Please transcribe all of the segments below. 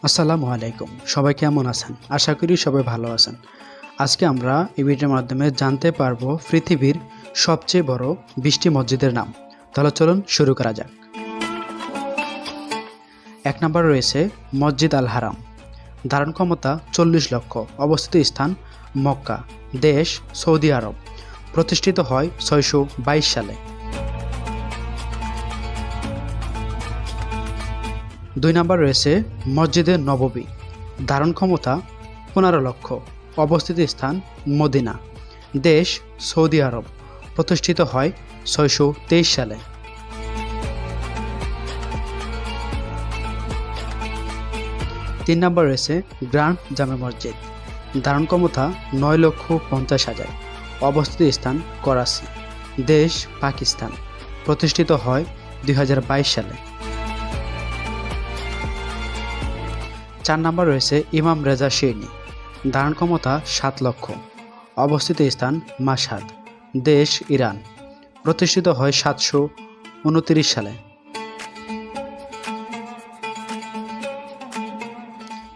আসসালামু আলাইকুম। সবাই কেমন আছেন? আশা করি সবাই ভালো আছেন। আজকে আমরা এই ভিডিওর মাধ্যমে জানতে পারবো পৃথিবীর সবচেয়ে বড় 20টি মসজিদের নাম। তাহলে চলুন শুরু করা যাক। 1 নম্বরে রয়েছে মসজিদ আল হারাম। ধারণ ক্ষমতা 40 লক্ষ। অবস্থিত স্থান মক্কা। দেশ সৌদি আরব। প্রতিষ্ঠিত হয় 622 সালে। 2 নম্বর রয়েছে মসজিদে নববী। ধারণ ক্ষমতা 15 লক্ষ। অবস্থিত স্থান মদিনা। দেশ সৌদি আরব। প্রতিষ্ঠিত হয় 623 সালে। 3 নম্বর রয়েছে গ্র্যান্ড জামে মসজিদ। ধারণ ক্ষমতা 9,50,000। অবস্থিত স্থান করাচি। দেশ পাকিস্তান। প্রতিষ্ঠিত হয় 2022 সালে। 4 নম্বর রয়েছে ইমাম রেজা শিরনি। ধারণ ক্ষমতা 7 লক্ষ। অবস্থিত স্থান মাশহাদ। দেশ ইরান। প্রতিষ্ঠিত হয় 729 সালে।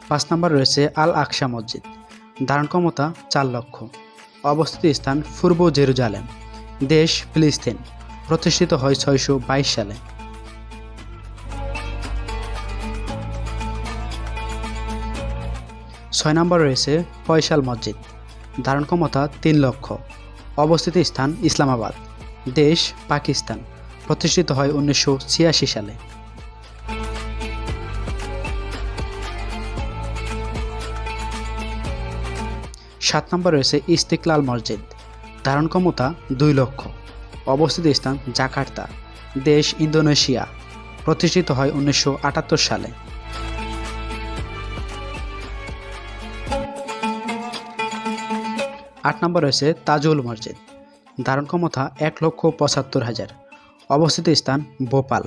5 নম্বর রয়েছে আল আকসা মসজিদ। ধারণ ক্ষমতা 4 লক্ষ। অবস্থিত স্থান পূর্ব জেরুজালেম। দেশ ফিলিস্তিন। প্রতিষ্ঠিত হয় 622 সালে। 6 নম্বর রয়েছে ফয়সাল মসজিদ। ধারণ ক্ষমতা 3 লক্ষ। অবস্থিত স্থান ইসলামাবাদ। দেশ পাকিস্তান। প্রতিষ্ঠিত হয় 1986 সালে। 7 নম্বর রয়েছে ইস্তিকলাল মসজিদ। ধারণ ক্ষমতা 2 লক্ষ। অবস্থিত স্থান জাকার্তা। দেশ ইন্দোনেশিয়া। প্রতিষ্ঠিত হয় 1978 সালে। 8 নম্বর রয়েছে তাজুল মসজিদ। ধারণ ক্ষমতা 1,75,000। অবস্থিত স্থান ভোপাল।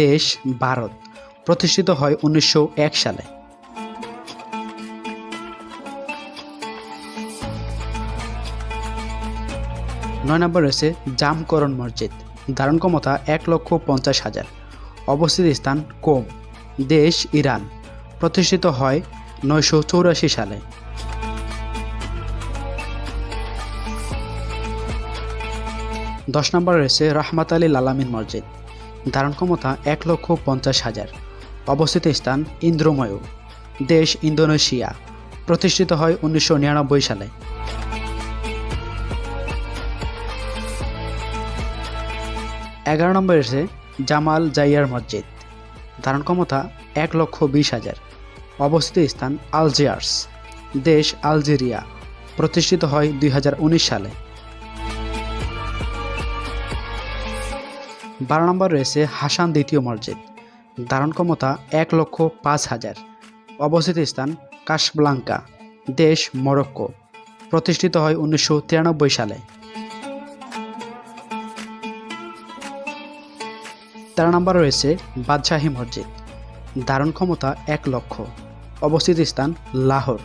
দেশ ভারত। প্রতিষ্ঠিত হয় 1901 সালে। 9 নম্বর রয়েছে জামকরণ মসজিদ। ধারণ ক্ষমতা 1,50,000। অবস্থিত স্থান কোম। দেশ ইরান। প্রতিষ্ঠিত হয় 984 সালে। 10 নম্বর রয়েছে রহমত আলী আলামিন মসজিদ। ধারণ ক্ষমতা 1,50,000। অবস্থিত স্থান ইন্দ্রময়ু। দেশ ইন্দোনেশিয়া। প্রতিষ্ঠিত হয় 1999 সালে। 11 নম্বর রয়েছে জামাল জাইয়ার মসজিদ। ধারণ ক্ষমতা 1,20,000। অবস্থিত স্থান আলজিয়ার্স। দেশ আলজেরিয়া। প্রতিষ্ঠিত হয় 2019 সালে। 12 নম্বর রয়েছে হাসান দ্বিতীয় মসজিদ। ধারণ ক্ষমতা 1,05,000। অবস্থিত স্থান কাসব্লাঙ্কা। দেশ মরক্কো। প্রতিষ্ঠিত হয় 1993 সালে। 13 নম্বর রয়েছে বাদশাহী মসজিদ। ধারণ ক্ষমতা 1 লক্ষ। অবস্থিত স্থান লাহোর।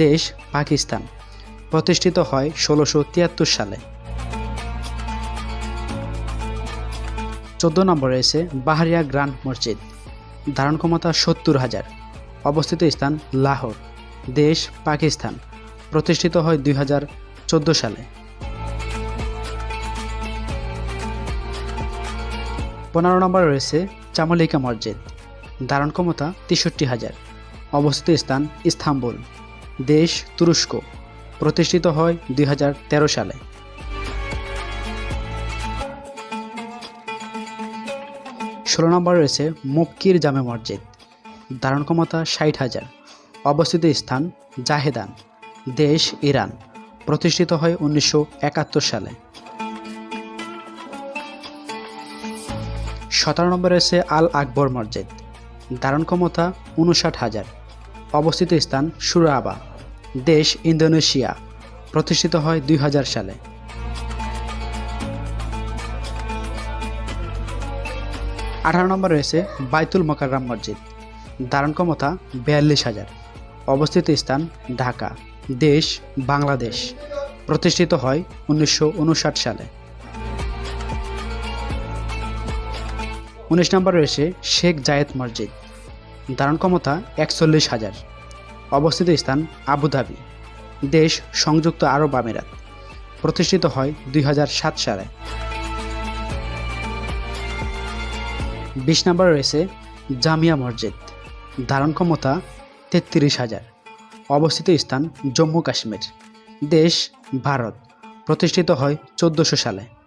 দেশ পাকিস্তান। প্রতিষ্ঠিত হয় 1673 সালে। 14 নম্বর রয়েছে বাহারিয়া গ্র্যান্ড মসজিদ। ধারণ ক্ষমতা 70,000। অবস্থিত স্থান লাহোর। দেশ পাকিস্তান। প্রতিষ্ঠিত হয় 2014 সালে। 15 নম্বর রয়েছে চামলিকা মসজিদ। ধারণ ক্ষমতা 63,000। অবস্থিত স্থান ইস্তাম্বুল। দেশ তুরস্ক। প্রতিষ্ঠিত হয় 2013 সালে। 16 নম্বর রয়েছে মক্কির জামে মসজিদ। ধারণ ক্ষমতা 60,000। অবস্থিত স্থান জাহেদান। দেশ ইরান। প্রতিষ্ঠিত হয় 1971 সালে। 17 নম্বর রয়েছে আল আকবর মসজিদ। ধারণ ক্ষমতা 59,000। অবস্থিত স্থান সুরাবা। দেশ ইন্দোনেশিয়া। প্রতিষ্ঠিত হয় 2000 সালে। 18 নম্বর রয়েছে বাইতুল মোকাররম মসজিদ। ধারণ ক্ষমতা 42,000। অবস্থিত স্থান ঢাকা। দেশ বাংলাদেশ। প্রতিষ্ঠিত হয় 1959 সালে। 19 নম্বর রয়েছে শেখ জায়েদ মসজিদ। ধারণ ক্ষমতা 41,000। অবস্থিত স্থান আবুধাবি, দেশ সংযুক্ত আরব আমিরাত। প্রতিষ্ঠিত হয় 2007 সালে। 20 নম্বরে রয়েছে জামিয়া মসজিদ, ধারণ ক্ষমতা 33,000। অবস্থিত স্থান জম্মু কাশ্মীর, দেশ ভারত। প্রতিষ্ঠিত হয় 1400 সালে।